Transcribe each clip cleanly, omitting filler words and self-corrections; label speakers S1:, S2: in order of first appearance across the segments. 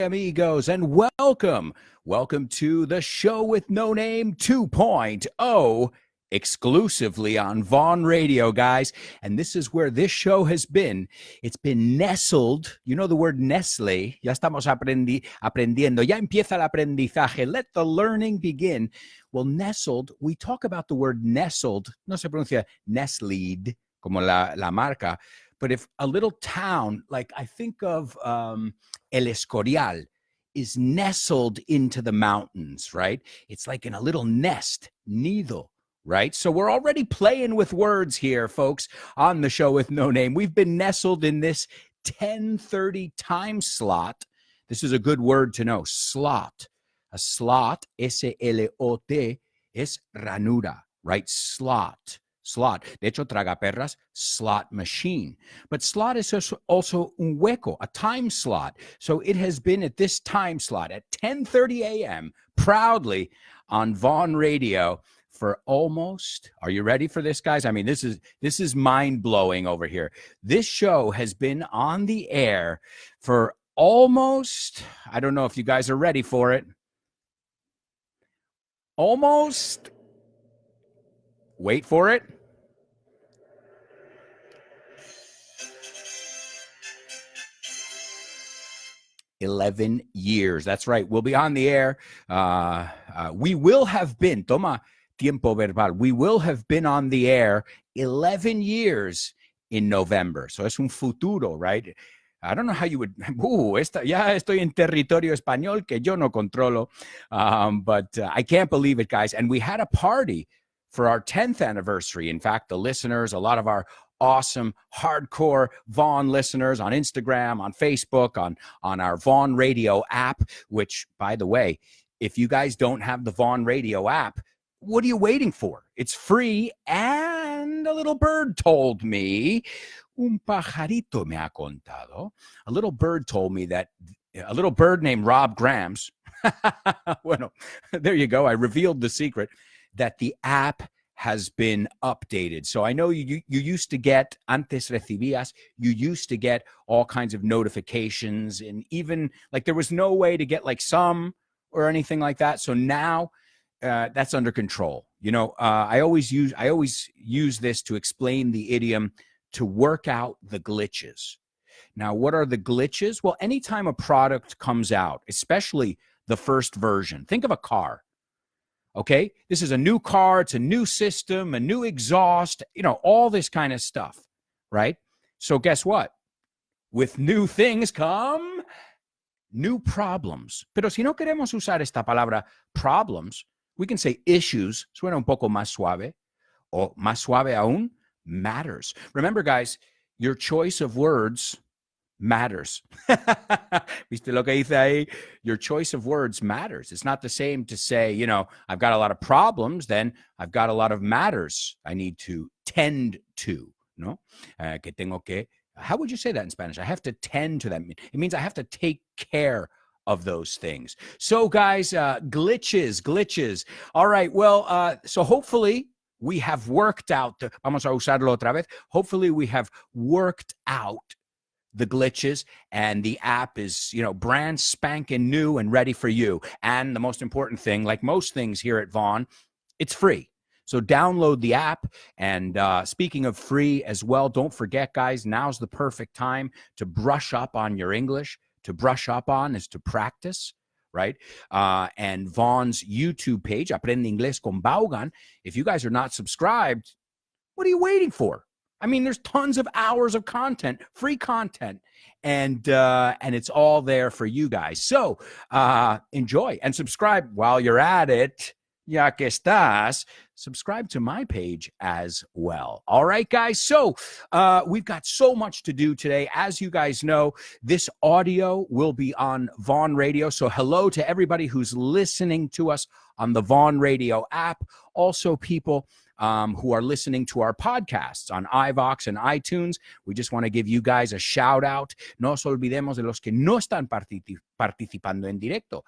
S1: amigos, and welcome to the show with no name 2.0, exclusively on Vaughan Radio, guys. And this is where this show has been. It's been nestled. You know the word Nestle. Ya estamos aprendiendo. Ya empieza el aprendizaje. Let the learning begin. Well, nestled, we talk about the word nestled. No se pronuncia Nestled, como la marca. But if a little town, like I think of El Escorial, is nestled into the mountains, right? It's like in a little nest, nido, right? So we're already playing with words here, folks, on the show with no name. We've been nestled in this 10:30 time slot. This is a good word to know, slot. A slot, S-L-O-T, is ranura, right? Slot. De hecho, tragaperras, slot machine. But slot is also un hueco, a time slot. So it has been at this time slot at 10:30 a.m., proudly on Vaughan Radio for almost, are you ready for this, guys? I mean, this is mind-blowing over here. This show has been on the air for almost, I don't know if you guys are ready for it, almost, wait for it, 11 years. That's right. We'll be on the air. We will have been, toma tiempo verbal, we will have been on the air 11 years in November. So es un futuro, right? I don't know how you would, ya estoy en territorio español que yo no controlo, but I can't believe it, guys. And we had a party for our 10th anniversary. In fact, the listeners, a lot of our awesome, hardcore Vaughan listeners on Instagram, on Facebook, on our Vaughan Radio app, which, by the way, if you guys don't have the Vaughan Radio app, what are you waiting for? It's free, and a little bird told me, un pajarito me ha contado, a little bird told me that a little bird named Rob Grams, bueno, there you go, I revealed the secret, that the app has been updated. So I know you used to get, antes recibías, you used to get all kinds of notifications, and even like there was no way to get like some or anything like that. So now that's under control. You know, I always use this to explain the idiom to work out the glitches. Now, what are the glitches? Well, anytime a product comes out, especially the first version, think of a car. Okay, this is a new car, it's a new system, a new exhaust, you know, all this kind of stuff, right? So guess what? With new things come new problems. Pero si no queremos usar esta palabra problems, we can say issues, suena un poco más suave, o más suave aún, matters. Remember, guys, your choice of words matters. ¿Viste lo que dice ahí? Your choice of words matters. It's not the same to say, you know, I've got a lot of problems, then I've got a lot of matters I need to tend to, no? Que tengo que, how would you say that in Spanish? I have to tend to them. It means I have to take care of those things. So guys, glitches. All right, well, so hopefully we have worked out, vamos a usarlo otra vez. Hopefully we have worked out the glitches, and the app is, you know, brand spanking new and ready for you. And the most important thing, like most things here at Vaughan, it's free. So download the app. And speaking of free as well, don't forget, guys, now's the perfect time to brush up on your English. To brush up on is to practice, right? And Vaughan's YouTube page, Aprende Inglés con Vaughan. If you guys are not subscribed, what are you waiting for? I mean, there's tons of hours of content, free content, and it's all there for you guys. So enjoy and subscribe while you're at it. Ya que estás, subscribe to my page as well. All right, guys. So we've got so much to do today. As you guys know, this audio will be on Vaughan Radio. So hello to everybody who's listening to us on the Vaughan Radio app. Also, people who are listening to our podcasts on iVox and iTunes. We just want to give you guys a shout out. No nos olvidemos de los que no están participando en directo,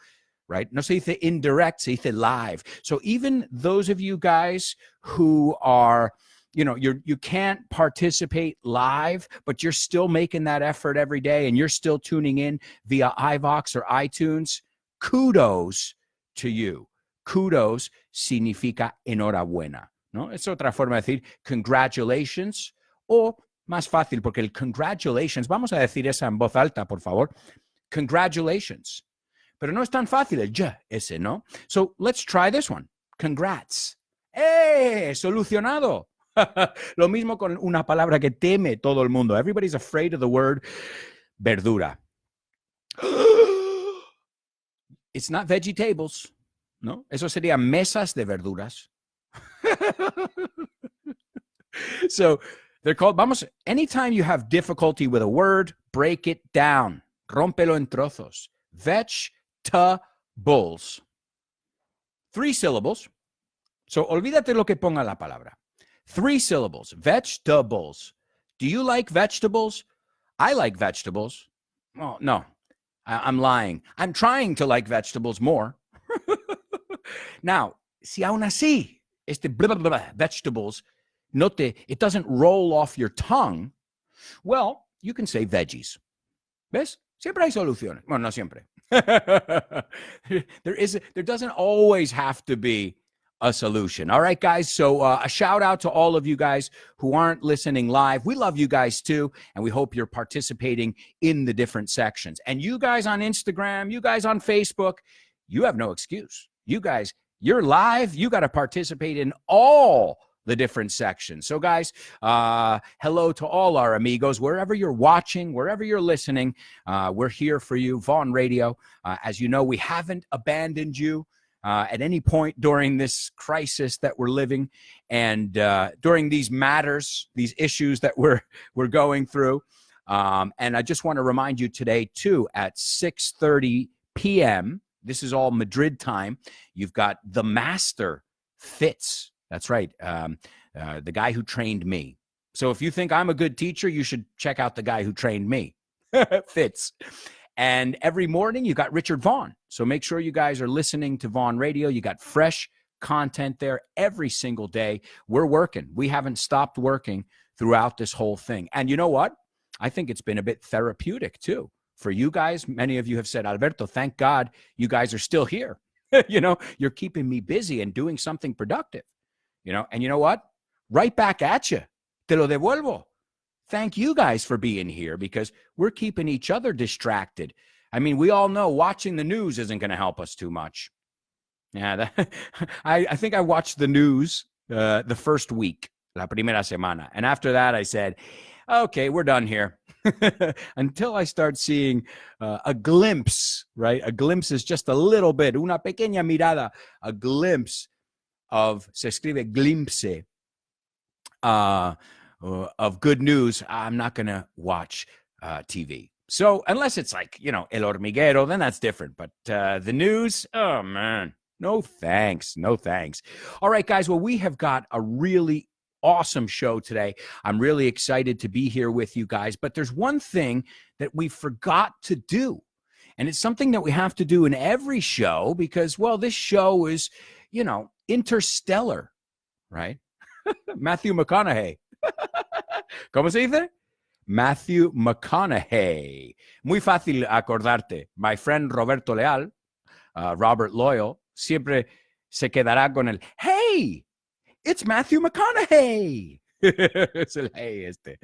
S1: right? No se dice indirect, se dice live. So even those of you guys who are you know, you can't participate live, but you're still making that effort every day and you're still tuning in via iVox or iTunes, kudos to you. Kudos significa enhorabuena, ¿no? Es otra forma de decir congratulations o más fácil, porque el congratulations, vamos a decir esa en voz alta, por favor. Congratulations. Pero no es tan fácil el ya ese, ¿no? So let's try this one. Congrats. Solucionado. Lo mismo con una palabra que teme todo el mundo. Everybody's afraid of the word verdura. It's not vegetables, ¿no? Eso sería mesas de verduras. So they're called, anytime you have difficulty with a word, break it down. Rómpelo en trozos. Vegetables. 3 syllables. So olvídate lo que ponga la palabra. 3 syllables. Vegetables. Do you like vegetables? I like vegetables. Oh, no. I'm lying. I'm trying to like vegetables more. Now, si aún así, blah, blah, blah, vegetables, it doesn't roll off your tongue, well, you can say veggies. ¿Ves? Siempre hay soluciones. Bueno, no siempre. There doesn't always have to be a solution. All right, guys. So a shout out to all of you guys who aren't listening live. We love you guys too, and we hope you're participating in the different sections. And you guys on Instagram, you guys on Facebook, you have no excuse. You guys, you're live. You got to participate in all the different sections. So guys, hello to all our amigos, wherever you're watching, wherever you're listening, we're here for you, Vaughan Radio. As you know, we haven't abandoned you at any point during this crisis that we're living and during these matters, these issues that we're going through. And I just want to remind you today too, at 6:30 p.m., this is all Madrid time, you've got the master Fitz. That's right. The guy who trained me. So if you think I'm a good teacher, you should check out the guy who trained me, Fitz. And every morning you got Richard Vaughan. So make sure you guys are listening to Vaughan Radio. You got fresh content there every single day. We're working. We haven't stopped working throughout this whole thing. And you know what? I think it's been a bit therapeutic too. For you guys, many of you have said, Alberto, thank God you guys are still here. You know, you're keeping me busy and doing something productive. You know, and you know what? Right back at you. Te lo devuelvo. Thank you guys for being here because we're keeping each other distracted. I mean, we all know watching the news isn't going to help us too much. Yeah, I think I watched the news the first week, la primera semana. And after that, I said, okay, we're done here. Until I start seeing a glimpse, right? A glimpse is just a little bit, una pequeña mirada, a glimpse of, se escribe glimpse, of good news. I'm not going to watch TV. So unless it's like, you know, El Hormiguero, then that's different. But the news, oh, man, no thanks. No thanks. All right, guys. Well, we have got a really awesome show today. I'm really excited to be here with you guys. But there's one thing that we forgot to do. And it's something that we have to do in every show because, well, this show is, you know, interstellar, right? Matthew McConaughey. ¿Cómo se dice? Matthew McConaughey. Muy fácil acordarte. My friend Roberto Leal, Robert Loyal, siempre se quedará con el, hey, it's Matthew McConaughey. Es el hey este.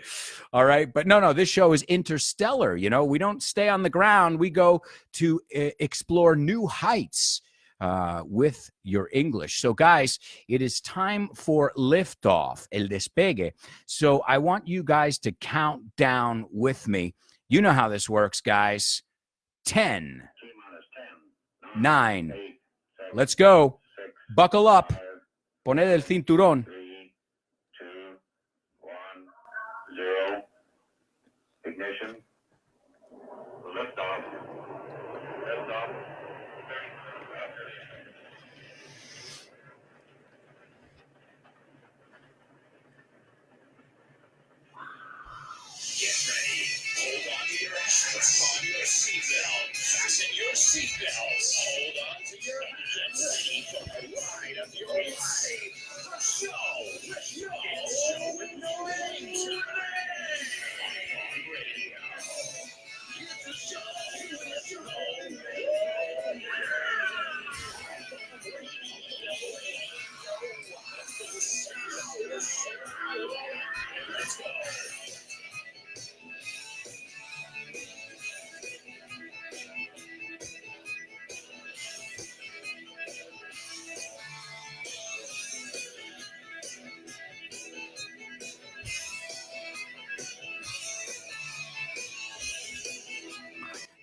S1: All right. But no, this show is interstellar. You know, we don't stay on the ground. We go to explore new heights with your English. So guys, it is time for liftoff, el despegue. So I want you guys to count down with me. You know how this works, guys. 10, 9, let's go. Buckle up. Poned el cinturón.
S2: 3, 2, 1, 0. Ignition. Liftoff. Liftoff.
S3: Get ready. Hold on to your hats. Put on your seatbelt. Fasten your seatbelts. Hold on to your get ready for the ride of your life. The show. It's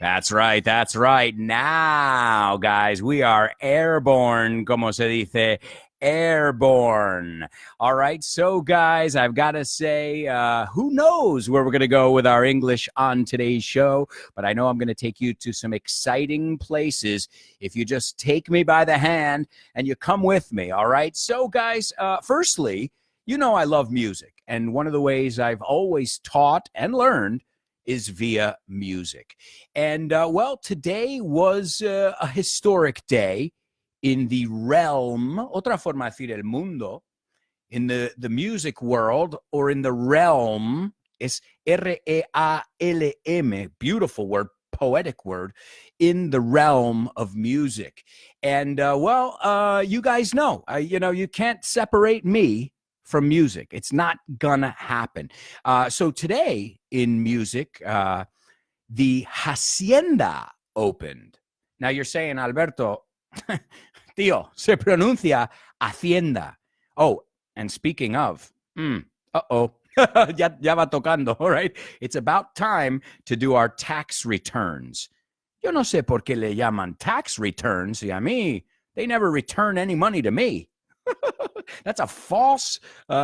S1: That's right. That's right. Now, guys, we are airborne, como se dice, airborne. All right. So, guys, I've got to say, who knows where we're going to go with our English on today's show, but I know I'm going to take you to some exciting places if you just take me by the hand and you come with me. All right. So, guys, firstly, you know I love music, and one of the ways I've always taught and learned is via music. And well, today was a historic day in the realm, otra forma de decir el mundo, in the music world, or in the realm, es R-E-A-L-M, beautiful word, poetic word, in the realm of music. And well, you guys know, you can't separate me from music. It's not gonna happen. So today in music, the Hacienda opened. Now you're saying, Alberto, tío, se pronuncia Hacienda. Oh, and speaking of, ya va tocando, all right? It's about time to do our tax returns. Yo no sé por qué le llaman tax returns, y a mí, they never return any money to me. That's a false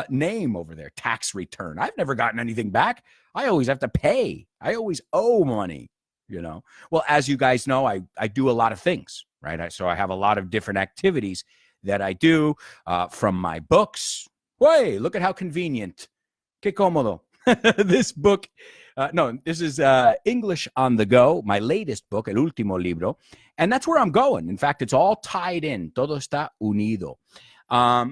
S1: name over there, tax return. I've never gotten anything back. I always have to pay. I always owe money, Well, as you guys know, I do a lot of things, right? So I have a lot of different activities that I do from my books. Hey, look at how convenient. Qué cómodo. This book, this is English on the Go, my latest book, El Último Libro. And that's where I'm going. In fact, it's all tied in. Todo está unido.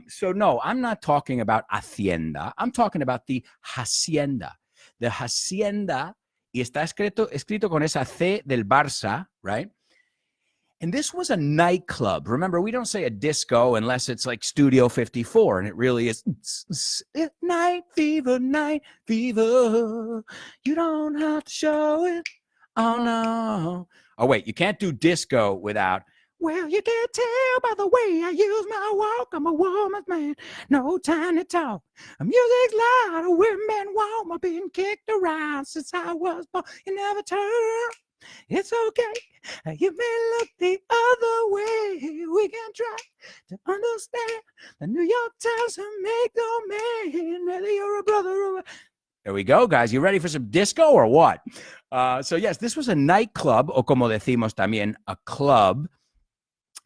S1: So no, I'm not talking about Hacienda. I'm talking about the Hacienda. The Hacienda, y está escrito con esa C del Barça, right? And this was a nightclub. Remember, we don't say a disco unless it's like Studio 54, and it really is night fever, night fever. You don't have to show it. Oh, no. Oh, wait, you can't do disco without, well, you can't tell by the way I use my walk. I'm a woman's man, no time to talk. Music's loud, women warm. I've been kicked around since I was born. You never turn. It's okay. You may look the other way. We can try to understand the New York Times and make no man. Whether you're a brother or a... There we go, guys. You ready for some disco or what? So yes, this was a nightclub, o como decimos también, a club.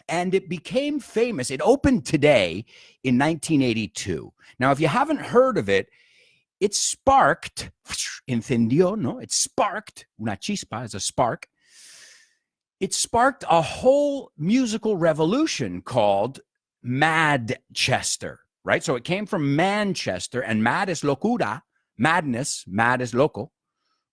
S1: And it became famous. It opened today in 1982. Now, if you haven't heard of it, it sparked, incendió, no? It sparked, una chispa is a spark. It sparked a whole musical revolution called Madchester, right? So it came from Manchester, and mad is locura, madness, mad is loco,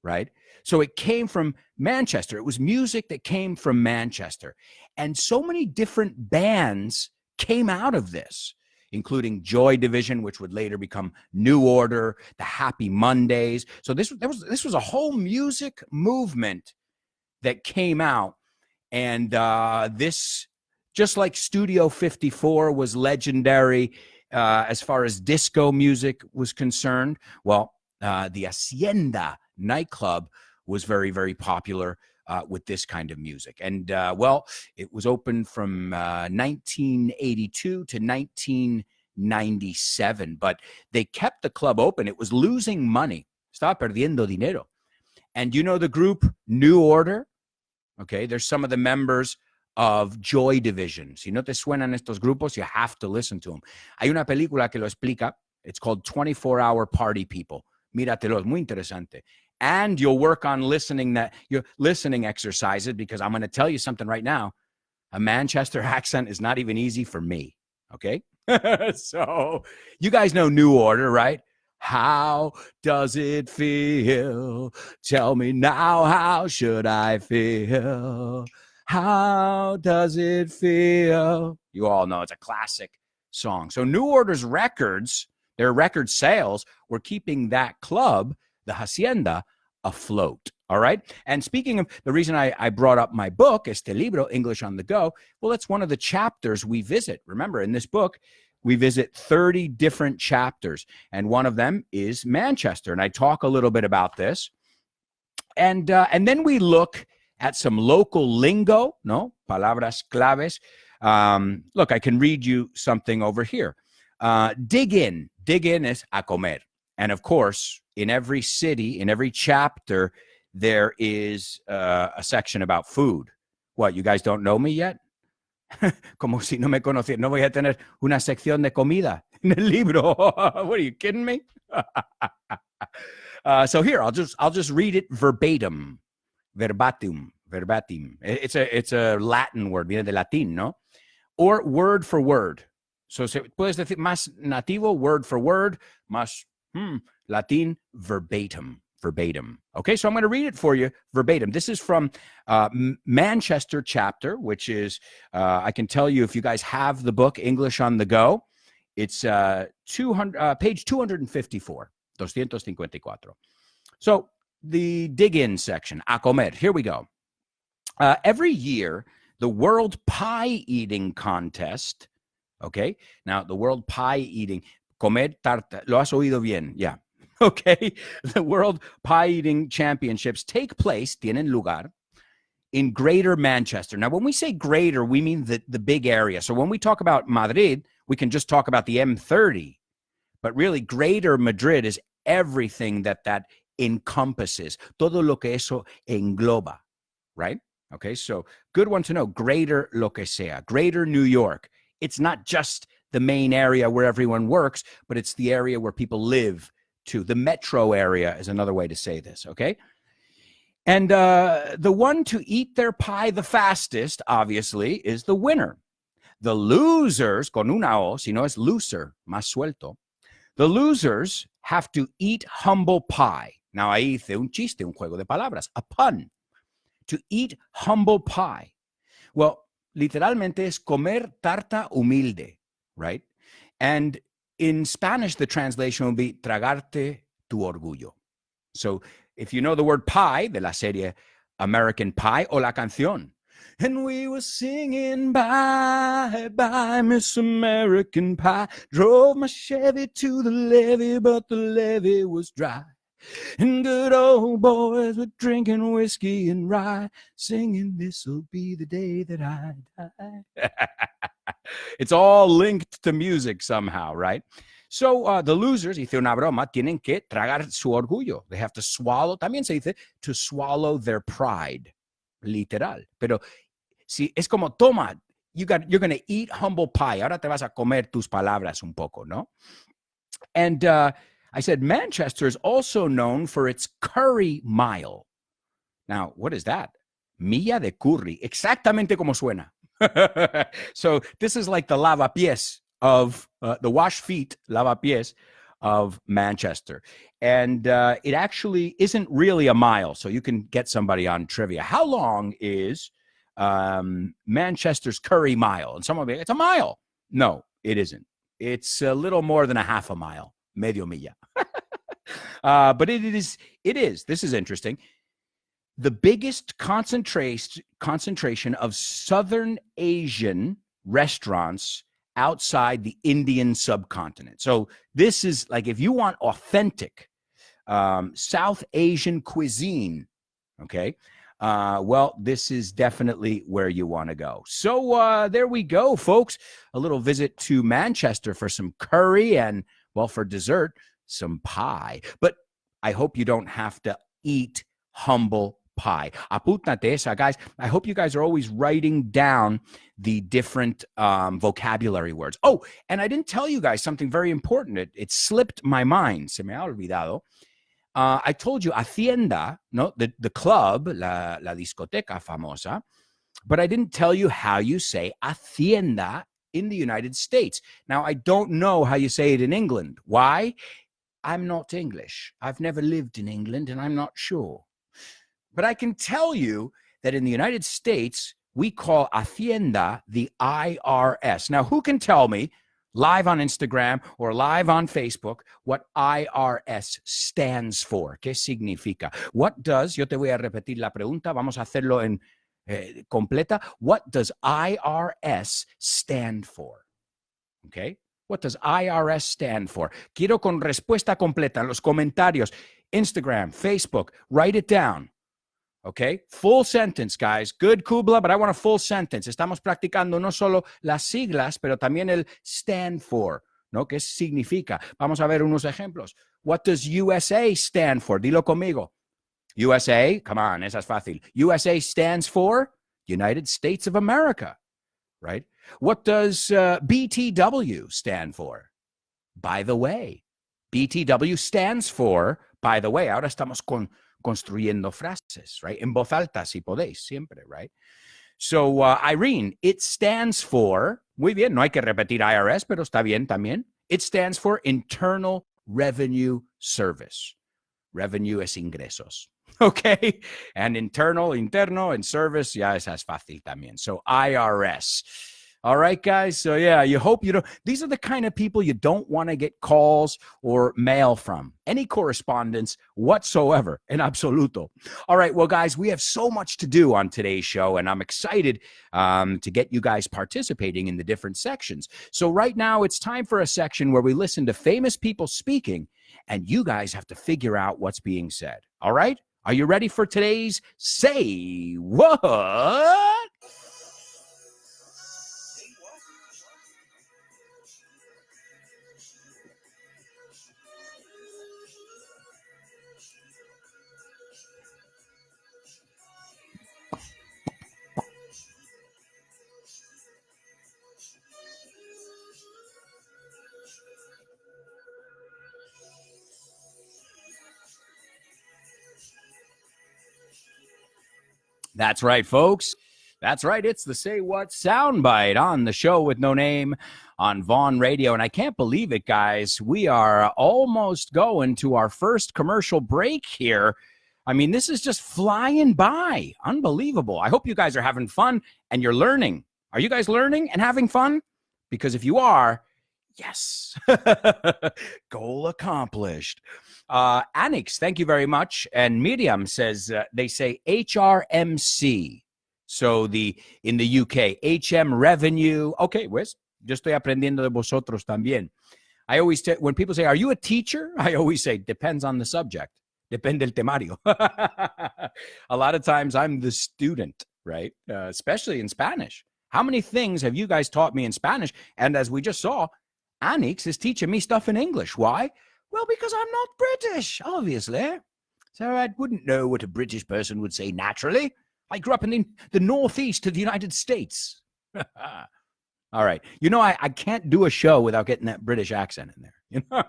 S1: right? So it came from Manchester. It was music that came from Manchester. And so many different bands came out of this, including Joy Division, which would later become New Order, the Happy Mondays. So this was a whole music movement that came out. And this, just like Studio 54 was legendary as far as disco music was concerned, well, the Hacienda nightclub was very, very popular with this kind of music. And well, it was open from 1982 to 1997, but they kept the club open. It was losing money. Estaba perdiendo dinero. And you know the group New Order? Okay, there's some of the members of Joy Division. Si no te suenan estos grupos, you have to listen to them. Hay una película que lo explica. It's called 24-Hour Party People. Míratelo, es muy interesante. And you'll work on your listening exercises, because I'm going to tell you something right now. A Manchester accent is not even easy for me, okay? So you guys know New Order, right? How does it feel? Tell me now, how should I feel? How does it feel? You all know it's a classic song. So New Order's records, their record sales, were keeping that club, the Hacienda, afloat. All right. And speaking of the reason I brought up my book, Este Libro, English on the Go, well, that's one of the chapters we visit. Remember, in this book, we visit 30 different chapters, and one of them is Manchester. And I talk a little bit about this. And then we look at some local lingo, no? Palabras claves. Look, I can read you something over here. Dig in. Dig in is a comer. And of course, in every city, in every chapter, there is a section about food. What, you guys don't know me yet? Como si no me conocieran. No voy a tener una sección de comida en el libro. What, are you kidding me? So here, I'll just read it verbatim. Verbatim. It's a Latin word, viene de latín, no? Or word for word. So puedes decir más nativo, word for word, más Latin, verbatim. Okay, so I'm going to read it for you verbatim. This is from Manchester chapter, which is, I can tell you if you guys have the book, English on the Go, it's page 254, 254. So the dig-in section, a comer, here we go. Every year, the World Pie Eating Contest, okay? Now, the World Pie Eating, comer tarta, lo has oído bien, yeah. Okay, the World Pie Eating Championships take place, tienen lugar, in Greater Manchester. Now, when we say greater, we mean the big area. So when we talk about Madrid, we can just talk about the M30. But really, Greater Madrid is everything that encompasses. Todo lo que eso engloba, right? Okay, so good one to know. Greater lo que sea. Greater New York. It's not just the main area where everyone works, but it's the area where people live too. The metro area is another way to say this, okay? And the one to eat their pie the fastest, obviously, is the winner. The losers, con una O, si no es loser, más suelto. The losers have to eat humble pie. Now, ahí hice un chiste, un juego de palabras, a pun. To eat humble pie. Well, literalmente es comer tarta humilde, right? And in Spanish, the translation will be tragarte tu orgullo. So if you know the word pie, de la serie American Pie, o la canción, and we were singing bye, bye, Miss American Pie, drove my Chevy to the levee, but the levee was dry. And good old boys were drinking whiskey and rye, singing, this'll be the day that I die. It's all linked to music somehow, right? So the losers, hice una broma, tienen que tragar su orgullo. They have to swallow, también se dice, to swallow their pride, literal. Pero si es como, toma, you're going to eat humble pie. Ahora te vas a comer tus palabras un poco, ¿no? And I said, Manchester is also known for its curry mile. Now, what is that? Milla de curry. Exactamente como suena. So this is like the lavapiés of the wash feet lavapiés of Manchester. And it actually isn't really a mile. So you can get somebody on trivia. How long is Manchester's curry mile? And someone will be, it's a mile. No, it isn't. It's a little more than a half a mile. Medio milla. But it is. This is interesting. The biggest concentration of Southern Asian restaurants outside the Indian subcontinent. So this is like, if you want authentic South Asian cuisine, okay, well, this is definitely where you want to go. So there we go, folks. A little visit to Manchester for some curry and, well, for dessert, some pie. But I hope you don't have to eat humble pie. Apúntate esa, guys. I hope you guys are always writing down the different vocabulary words. Oh, and I didn't tell you guys something very important. It slipped my mind. Se me ha olvidado. I told you Hacienda, no, the club, la discoteca famosa, but I didn't tell you how you say Hacienda in the United States. Now, I don't know how you say it in England. Why? I'm not English. I've never lived in England, and I'm not sure. But I can tell you that in the United States, we call Hacienda the IRS. Now, who can tell me, live on Instagram or live on Facebook, what IRS stands for? ¿Qué significa? What does, yo te voy a repetir la pregunta, vamos a hacerlo en completa. What does IRS stand for? Okay? What does IRS stand for? Quiero con respuesta completa en los comentarios. Instagram, Facebook, write it down. Okay, full sentence, guys. Good, Kubla, but I want a full sentence. Estamos practicando no solo las siglas, pero también el stand for, ¿no? ¿Qué significa? Vamos a ver unos ejemplos. What does USA stand for? Dilo conmigo. USA, come on, esa es fácil. USA stands for United States of America, right? What does BTW stand for? By the way. BTW stands for, by the way. Ahora estamos construyendo frases, right? En voz alta, si podéis, siempre, right? So, Irene, it stands for, muy bien, no hay que repetir IRS, pero está bien también. It stands for Internal Revenue Service. Revenue es ingresos, okay? And interno, and service, ya esa es fácil también. So, IRS. All right, guys. So, yeah, you hope you don't. These are the kind of people you don't want to get calls or mail from. Any correspondence whatsoever, en absoluto. All right, well, guys, we have so much to do on today's show, and I'm excited to get you guys participating in the different sections. So, right now, it's time for a section where we listen to famous people speaking, and you guys have to figure out what's being said. All right? Are you ready for today's Say What? That's right, folks. That's right. It's the Say What soundbite on the show with no name on Vaughan Radio. And I can't believe it, guys. We are almost going to our first commercial break here. I mean, this is just flying by. Unbelievable. I hope you guys are having fun and you're learning. Are you guys learning and having fun? Because if you are, yes, goal accomplished. Anix, thank you very much. And Miriam says they say HRMC. So in the UK, HM revenue. Okay, pues, yo estoy aprendiendo de vosotros también. I always when people say, are you a teacher? I always say, depends on the subject. Depende el temario. A lot of times I'm the student, right? Especially in Spanish. How many things have you guys taught me in Spanish? And as we just saw, Anix is teaching me stuff in English. Why? Well, because I'm not British, obviously. So I wouldn't know what a British person would say naturally. I grew up in the northeast of the United States. All right. You know, I can't do a show without getting that British accent in there. You know?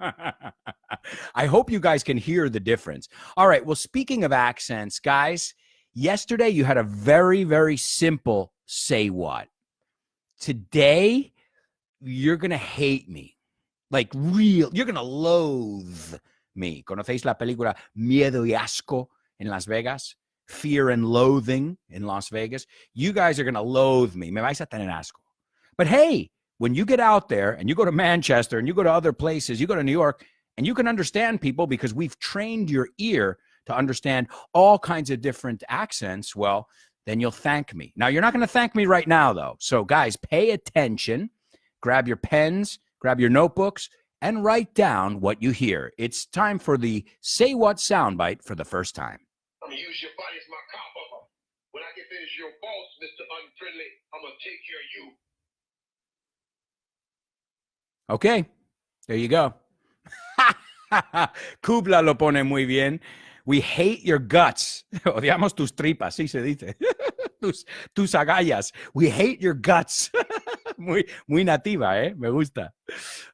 S1: I hope you guys can hear the difference. All right. Well, speaking of accents, guys, yesterday you had a very, very simple say what. Today, you're going to hate me. Like real, you're going to loathe me. ¿Conocéis la película Miedo y Asco en Las Vegas? Fear and Loathing in Las Vegas. You guys are going to loathe me. Me vais a tener asco. But hey, when you get out there and you go to Manchester and you go to other places, you go to New York, and you can understand people because we've trained your ear to understand all kinds of different accents, well, then you'll thank me. Now, you're not going to thank me right now, though. So, guys, pay attention. Grab your pens, grab your notebooks, and write down what you hear. It's time for the Say What soundbite for the first time.
S3: I'm going to use your body as my copper. When I get finished your boss, Mr. Unfriendly, I'm going to take care of you.
S1: Okay, there you go. Kubla lo pone muy bien. We hate your guts. Odiamos tus tripas, sí se dice. tus agallas. We hate your guts. muy nativa, eh? Me gusta.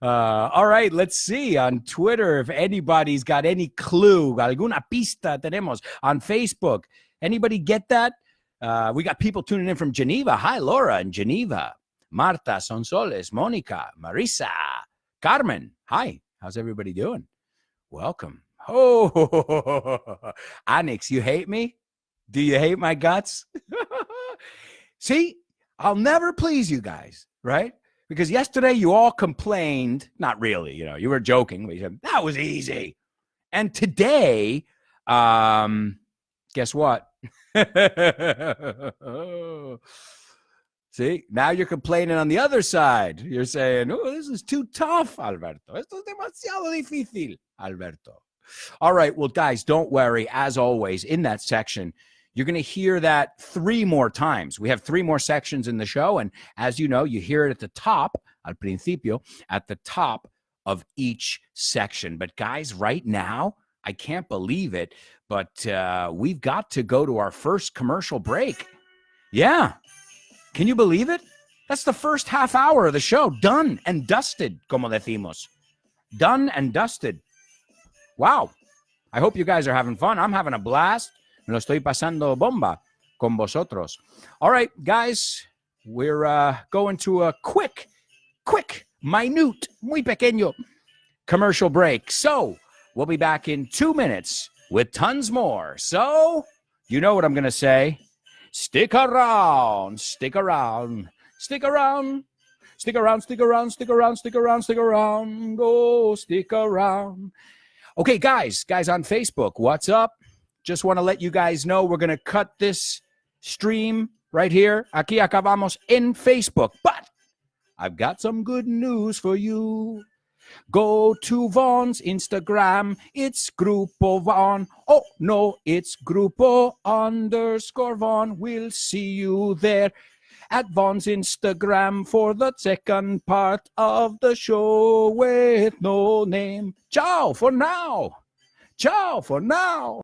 S1: All right, let's see on Twitter if anybody's got any clue. Alguna pista tenemos on Facebook. Anybody get that? We got people tuning in from Geneva. Hi, Laura in Geneva. Marta, Sonsoles, Monica, Marisa, Carmen. Hi, how's everybody doing? Welcome. Oh, Anix, you hate me? Do you hate my guts? See, I'll never please you guys, right? Because yesterday you all complained, not really, you know, you were joking, but you said, that was easy. And today, guess what? See, now you're complaining on the other side. You're saying, oh, this is too tough, Alberto. Esto es demasiado difícil, Alberto. All right, well, guys, don't worry. As always, in that section, You're going to hear that 3 more times. We have 3 more sections in the show. And as you know, you hear it at the top, al principio, at the top of each section. But guys, right now, I can't believe it, but we've got to go to our first commercial break. Yeah. Can you believe it? That's the first half hour of the show. Done and dusted, como decimos. Done and dusted. Wow. I hope you guys are having fun. I'm having a blast. Me lo estoy pasando bomba con vosotros. All right, guys, we're going to a quick, minute, muy pequeño commercial break. So we'll be back in 2 minutes with tons more. So you know what I'm going to say. Stick around, stick around, stick around, stick around, stick around, stick around, stick around, stick around, oh, stick around. Okay, guys on Facebook, what's up? Just want to let you guys know we're going to cut this stream right here. Aquí acabamos en Facebook. But I've got some good news for you. Go to Vaughan's Instagram. It's Grupo Vaughan. Oh, no, it's Grupo_Vaughan. We'll see you there at Vaughan's Instagram for the second part of the show with no name. Ciao for now. Ciao for now.